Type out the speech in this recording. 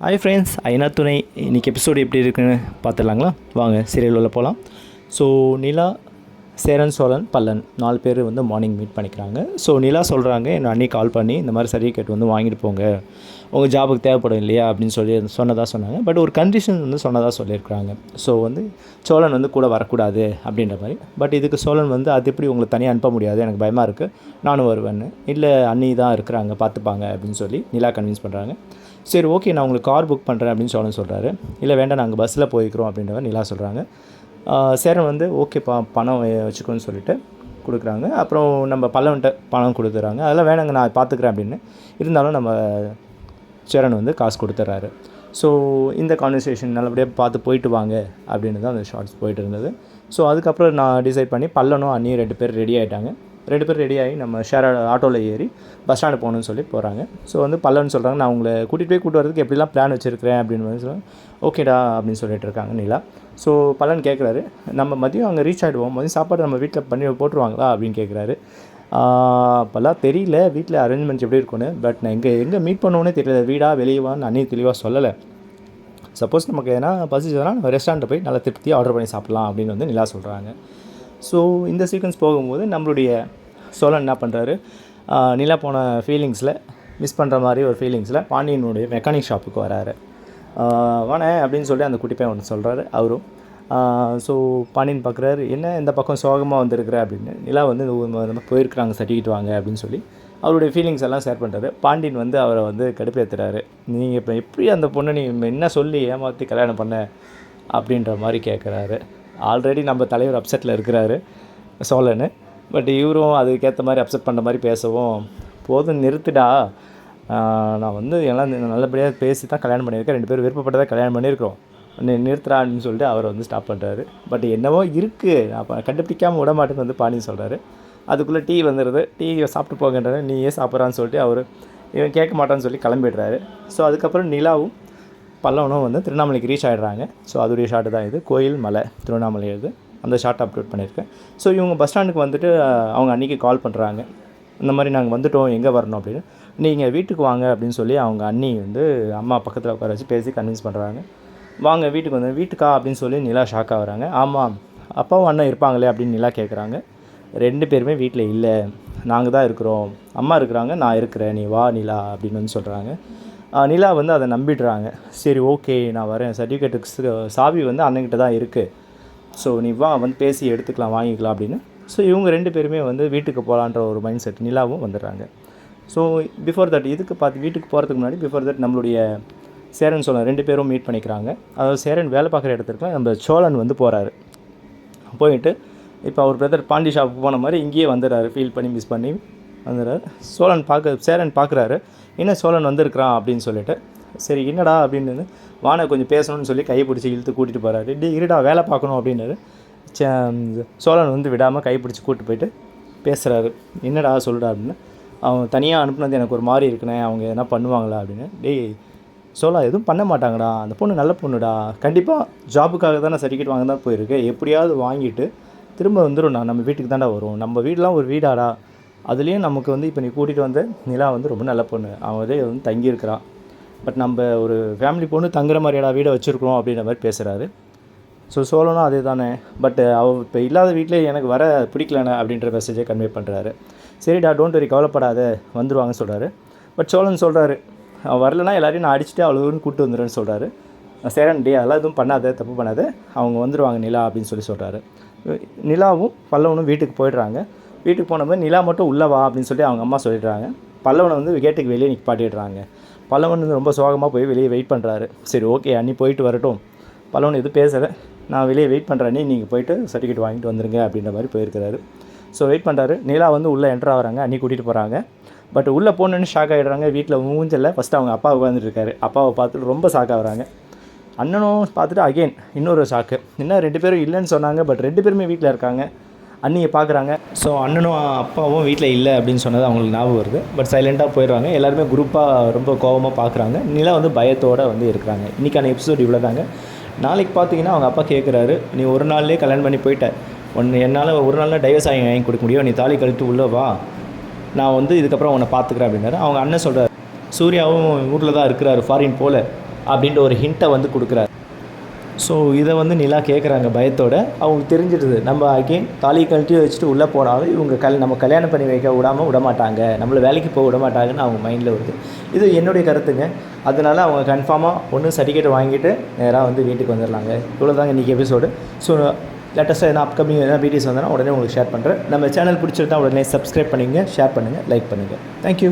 Hi friends, ஐநா துணை இன்றைக்கி எபிசோடு எப்படி இருக்குன்னு பார்த்துடலாங்களா? வாங்க சீரியல் உள்ள போகலாம். ஸோ நிலா, சேரன், சோழன், பல்லன் 4 பேர் வந்து மார்னிங் மீட் பண்ணிக்கிறாங்க. ஸோ நிலா சொல்கிறாங்க, என்னை அன்றைக்கி கால் பண்ணி இந்த மாதிரி சர்டிஃபிகேட் வந்து வாங்கிட்டு போங்க, உங்கள் ஜாபுக்கு தேவைப்படும் இல்லையா அப்படின்னு சொல்லி சொன்னாங்க. பட் ஒரு கண்டிஷன் வந்து சொன்னதாக சொல்லியிருக்கிறாங்க. ஸோ வந்து சோழன் வந்து கூட வரக்கூடாது அப்படின்ற மாதிரி. பட் இதுக்கு சோழன் வந்து அது எப்படி உங்களுக்கு தனியாக அனுப்ப முடியாது, எனக்கு பயமாக இருக்குது, நானும் வருவேன்னு. இல்லை அண்ணி தான் இருக்கிறாங்க பார்த்துப்பாங்க அப்படின்னு சொல்லி நிலா கன்வின்ஸ் பண்ணுறாங்க. சரி ஓகே, நான் உங்களுக்கு கார் புக் பண்ணுறேன் அப்படின்னு சோழன் சொல்கிறாரு. இல்லை வேண்டாம், நாங்கள் பஸ்ஸில் போய்க்கிறோம் அப்படின்ற நிலா சொல்கிறாங்க. சேரன் வந்து ஓகேப்பா பணம் வச்சுக்கோன்னு சொல்லிவிட்டு கொடுக்குறாங்க. அப்புறம் நம்ம பல்லவன்ட்ட பணம் கொடுத்துட்றாங்க. அதெல்லாம் வேணாங்க, நான் பார்த்துக்குறேன் அப்படின்னு. இருந்தாலும் நம்ம சேரன் வந்து காசு கொடுத்துட்றாரு. ஸோ இந்த கான்வர்சேஷன் நல்லபடியாக பார்த்து போயிட்டு வாங்க அப்படின்னு தான் அந்த ஷார்ட்ஸ் போயிட்டு இருந்தது. ஸோ அதுக்கப்புறம் நான் டிசைட் பண்ணி பல்லனும் அண்ணியும் 2 பேர் ரெடி ஆகிட்டாங்க. 2 பேர் ரெடி ஆகி நம்ம ஷேர் ஆட்டோவில் ஏறி பஸ் ஸ்டாண்டு போகணுன்னு சொல்லி போகிறாங்க. ஸோ வந்து பல்லன்னு சொல்கிறாங்க, நான் உங்களை கூட்டிகிட்டு வரதுக்கு எப்படிலாம் பிளான் வச்சுருக்கிறேன் அப்படின்னு சொல்லி ஓகேடா அப்படின்னு சொல்லிட்டு இருக்காங்க நிலா. ஸோ பல்லன் கேட்குறாரு, நம்ம மதியம் அங்கே ரீச் ஆகிடுவோம், மதியம் சாப்பாடு நம்ம வீட்டில் பண்ணி போட்டுருவாங்களா அப்படின்னு கேட்குறாரு. அப்போல்லாம் தெரியல வீட்டில் அரேஞ்ச்மெண்ட்ஸ் எப்படி இருக்குன்னு. பட் நான் எங்கே மீட் பண்ணுவோன்னே தெரியல, வீடா வெளியவான்னு அண்ணி தெளிவாக சொல்லலை. சப்போஸ் நமக்கு எதனா பசிச்சதுன்னா நம்ம ரெஸ்டாரண்ட்டை போய் நல்லா திருப்தியாக ஆர்டர் பண்ணி சாப்பிட்லாம் அப்படின்னு வந்து நிலா சொல்கிறாங்க. ஸோ இந்த சீக்வன்ஸ் போகும்போது நம்மளுடைய சோழன் என்ன பண்ணுறாரு, நிலா போன ஃபீலிங்ஸில் மிஸ் பண்ணுற மாதிரி ஒரு ஃபீலிங்ஸில் பாண்டியனுடைய மெக்கானிக் ஷாப்புக்கு வராரு. வானே அப்படின்னு சொல்லி அந்த குட்டி பையன் ஒன்று சொல்கிறாரு அவரும். ஸோ பாண்டியன் பார்க்குறாரு, என்ன இந்த பக்கம் சோகமாக வந்திருக்கிற அப்படின்னு. நிலா வந்து போயிருக்கிறாங்க சர்டிஃபிகேட் வாங்க அப்படின்னு சொல்லி அவருடைய ஃபீலிங்ஸ் எல்லாம் ஷேர் பண்ணுறாரு. பாண்டியன் வந்து அவரை வந்து கடுப்பேற்றுறாரு. நீங்கள் இப்போ எப்படி அந்த பொண்ணை நீ என்ன சொல்லி ஏமாற்றி கல்யாணம் பண்ண அப்படின்ற மாதிரி கேட்குறாரு. ஆல்ரெடி நம்ம தலைவர் அப்செட்டில் இருக்கிறாரு சோழன். பட் இவரும் அதுக்கேற்ற மாதிரி அப்செட் பண்ணுற மாதிரி பேசவும், போதும் நிறுத்துடா, நான் வந்து எல்லாம் நல்லபடியாக பேசி தான் கல்யாணம் பண்ணியிருக்கேன், 2 பேரும் விருப்பப்பட்டதாக கல்யாணம் பண்ணியிருக்கிறோம், நிறுத்துறான்னு சொல்லிட்டு அவரை வந்து ஸ்டாப் பண்ணுறாரு. பட் என்னவோ இருக்குது, அப்போ கண்டுபிடிக்காமல் விட மாட்டேன்னு வந்து பாண்டியன் சொல்கிறாரு. அதுக்குள்ளே டீ வந்துடுது. டீ சாப்பிட்டு போங்கன்றாரு. நீயே சாப்பிட்றான்னு சொல்லிட்டு அவர் இவன் கேட்க மாட்டான்னு சொல்லி கிளம்பிடுறாரு. ஸோ அதுக்கப்புறம் நிலாவும் பல்லவனும் வந்து திருவண்ணாமலைக்கு ரீச் ஆகிடுறாங்க. ஸோ அதோடைய ஷாட்டு தான் இது. கோயில் மலை திருவண்ணாமலை இது, அந்த ஷார்ட் அப்லோட் பண்ணியிருக்கேன். ஸோ இவங்க பஸ் ஸ்டாண்டுக்கு வந்துட்டு அவங்க அன்றைக்கி கால் பண்ணுறாங்க, இந்த மாதிரி நாங்கள் வந்துவிட்டோம், எங்கே வரணும் அப்படின்னு. நீங்கள் வீட்டுக்கு வாங்க அப்படின்னு சொல்லி அவங்க அண்ணி வந்து அம்மா பக்கத்தில் உட்கார வச்சு பேசி கன்வின்ஸ் பண்ணுறாங்க. வாங்க வீட்டுக்கு வந்து. வீட்டுக்கா அப்படின்னு சொல்லி நிலா ஷாக் ஆகுறாங்க. ஆமாம், அப்பாவும் அண்ணன் இருப்பாங்களே அப்படின்னு நிலா கேட்குறாங்க. 2 பேருமே வீட்டில் இல்லை, நாங்கள் தான் இருக்கிறோம், அம்மா இருக்கிறாங்க, நான் இருக்கிறேன், நீ வா நிலா அப்படின்னு வந்து சொல்கிறாங்க. நிலா வந்து அதை நம்பிடுறாங்க. சரி ஓகே நான் வரேன், சர்டிஃபிகேட்டுக்கு சாவி வந்து அண்ணன்கிட்ட தான் இருக்குது, ஸோ நீ வா வந்து பேசி எடுத்துக்கலாம் வாங்கிக்கலாம் அப்படின்னு. ஸோ இவங்க 2 பேருமே வந்து வீட்டுக்கு போகலான்ற ஒரு மைண்ட் செட் நிலாவும் வந்துடுறாங்க. ஸோ பிஃபோர் தட் இதுக்கு வீட்டுக்கு போகிறதுக்கு முன்னாடி பிஃபோர் தட் நம்மளுடைய சேரன் சோழன் 2 பேரும் மீட் பண்ணிக்கிறாங்க. அதாவது சேரன் வேலை பார்க்குற இடத்துக்குலாம் நம்ம சோழன் வந்து போகிறாரு. போயிட்டு இப்போ அவர் பிரதர் பாண்டி ஷாப்புக்கு போன மாதிரி இங்கேயே வந்துடுறாரு. ஃபீல் பண்ணி மிஸ் பண்ணி வந்துடுறாரு. சேரன் பார்க்குறாரு, என்ன சோழன் வந்திருக்கிறான் அப்படின்னு சொல்லிட்டு. சரி என்னடா அப்படின்னு வானை கொஞ்சம் பேசணும்னு சொல்லி கையை பிடிச்சி இழுத்து கூட்டிகிட்டு போகிறாரு. இருடா வேலை பார்க்கணும் அப்படின்னாரு. சோழன் வந்து விடாமல் கை பிடிச்சி கூப்பிட்டு போயிட்டு பேசுகிறாரு. என்னடா சொல்லுடா அப்படின்னு. அவன் தனியாக அனுப்புனது எனக்கு ஒரு மாதிரி இருக்குண்ணே, அவங்க எதனா பண்ணுவாங்களா அப்படின்னு. சோழா எதுவும் பண்ண மாட்டாங்கடா, அந்த பொண்ணு நல்ல பொண்ணுடா, கண்டிப்பாக ஜாபுக்காக தானே சர்டிஃபிகேட் வாங்க தான் போயிருக்கு, எப்படியாவது வாங்கிட்டு திரும்ப வந்துடும்ண்ணா, நம்ம வீட்டுக்கு தாண்டா வரும், நம்ம வீடெலாம் ஒரு வீடாடா, அதுலேயும் நமக்கு வந்து இப்போ நீ கூட்டிகிட்டு வந்த நிலா வந்து ரொம்ப நல்ல பொண்ணு, அவன் வந்து தங்கியிருக்கிறான், பட் நம்ம ஒரு ஃபேமிலி பொண்ணு தங்குற மாதிரியாடா வீடை வச்சுருக்கோம் அப்படின்ற மாதிரி பேசுகிறாரு. ஸோ சோழனும் அதே தானே, பட் அவள் இப்போ இல்லாத வீட்டிலே எனக்கு வர பிடிக்கலண்ணே அப்படின்ற மெசேஜை கன்வே பண்ணுறாரு. சரிடா டோன்ட் வெரி, கவலைப்படாத, வந்துடுவாங்கன்னு சொல்கிறாரு. பட் சோழன் சொல்கிறாரு, அவன் வரலன்னா எல்லாரையும் நான் அடிச்சுட்டு அவ்வளோன்னு கூப்பிட்டு வந்துடுறேன்னு சொல்கிறாரு. சேரன் அதெல்லாம் எதுவும் பண்ணாத, தப்பு பண்ணாத, அவங்க வந்துடுவாங்க நிலா அப்படின்னு சொல்லி சொல்கிறாரு. நிலாவும் பல்லவனும் வீட்டுக்கு போயிடுறாங்க. வீட்டுக்கு போனபோது நிலா மட்டும் உள்ளே வா அப்படின்னு சொல்லி அவங்க அம்மா சொல்லிடுறாங்க. பல்லவனை வந்து கேட்டுக்கு வெளியே நிற்பாட்டிடுறாங்க. பல்லவன் வந்து ரொம்ப சோகமாக போய் வெளியே வெயிட் பண்ணுறாரு. சரி ஓகே அண்ணி போயிட்டு வரட்டும், பல்லவன் எதுவும் பேசலை, நான் வெளியே வெயிட் பண்ணுறேன், நீங்கள் போயிட்டு சர்டிஃபிகேட் வாங்கிட்டு வந்துருங்க அப்படின்ற மாதிரி போயிருக்கிறாரு. ஸோ வெயிட் பண்ணுறாரு. நிலா வந்து உள்ளே என்ட்ரு ஆகிறாங்க, அண்ணி கூட்டிகிட்டு போகிறாங்க. பட் உள்ளே போனோன்னு ஷாக் ஆகிடுறாங்க. வீட்டில் மூஞ்சல ஃபஸ்ட்டு அவங்க அப்பா உட்காந்துருக்காரு. அப்பாவை பார்த்துட்டு ரொம்ப ஷாக் ஆகுறாங்க. அண்ணனும் பார்த்துட்டு அகெயின் இன்னொரு ஷாக்கு. இன்னும் 2 பேரும் இல்லைன்னு சொன்னாங்க, பட் 2 பேருமே வீட்டில் இருக்காங்க. அண்ணியை பார்க்குறாங்க. ஸோ அண்ணனும் அப்பாவும் வீட்டில் இல்லை அப்படின்னு சொன்னது அவங்களுக்கு ஞாபகம் வருது. பட் சைலண்ட்டாக போயிடுறாங்க. எல்லாருமே குரூப்பாக ரொம்ப கோபமாக பார்க்குறாங்க. நிலா வந்து பயத்தோடு வந்து இருக்கிறாங்க. இன்றைக்கான எபிசோட் இவ்வளோ தாங்க. நாளைக்கு பார்த்தீங்கன்னா அவங்க அப்பா கேட்குறாரு, நீ ஒரு நாள்லேயே கல்யாணம் பண்ணி போயிட்ட, என்னால் ஒரு நாளில் டைவர்ஸ் வாங்கி கொடுக்க முடியும், நீ தாலி கழித்து உள்ளே வா, நான் வந்து இதுக்கப்புறம் உன்னை பார்த்துக்கிறேன் அப்படின்னாரு. அவங்க அண்ணன் சொல்கிறார், சூர்யாவும் ஊரில் தான் இருக்கிறாரு, ஃபாரின் போல், அப்படின்ற ஒரு ஹிண்ட்டை வந்து கொடுக்குறாரு. ஸோ இதை வந்து நிலா கேட்குறாங்க பயத்தோட. அவங்க தெரிஞ்சிடுது நம்ம அகெயின் தாலி கழட்டி வச்சுட்டு உள்ளே போனாலும் இவங்க நம்ம கல்யாணம் பண்ணி வைக்க விடமாட்டாங்க, நம்மளை வேலைக்கு போக விடமாட்டாங்கன்னு அவங்க மைண்டில் வருது. இது என்னுடைய கருத்துங்க. அதனால் அவங்க கன்ஃபார்மாக ஒன்று சர்டிஃபிகேட் வாங்கிட்டு நேராக வந்து வீட்டுக்கு வந்துடலாங்க. இவ்வளோ தாங்க இன்றைக்கி எபிசோடு. ஸோ லேட்டஸ்ட்டாக எதனா அப்கமிங் எதனா வீடியோஸ் வந்தோன்னா உடனே உங்களுக்கு ஷேர் பண்ணுறேன். நம்ம சேனல் பிடிச்சிருந்தா உடனே சப்ஸ்கிரைப் பண்ணுங்கள், ஷேர் பண்ணுங்கள், லைக் பண்ணுங்கள். தேங்க்யூ.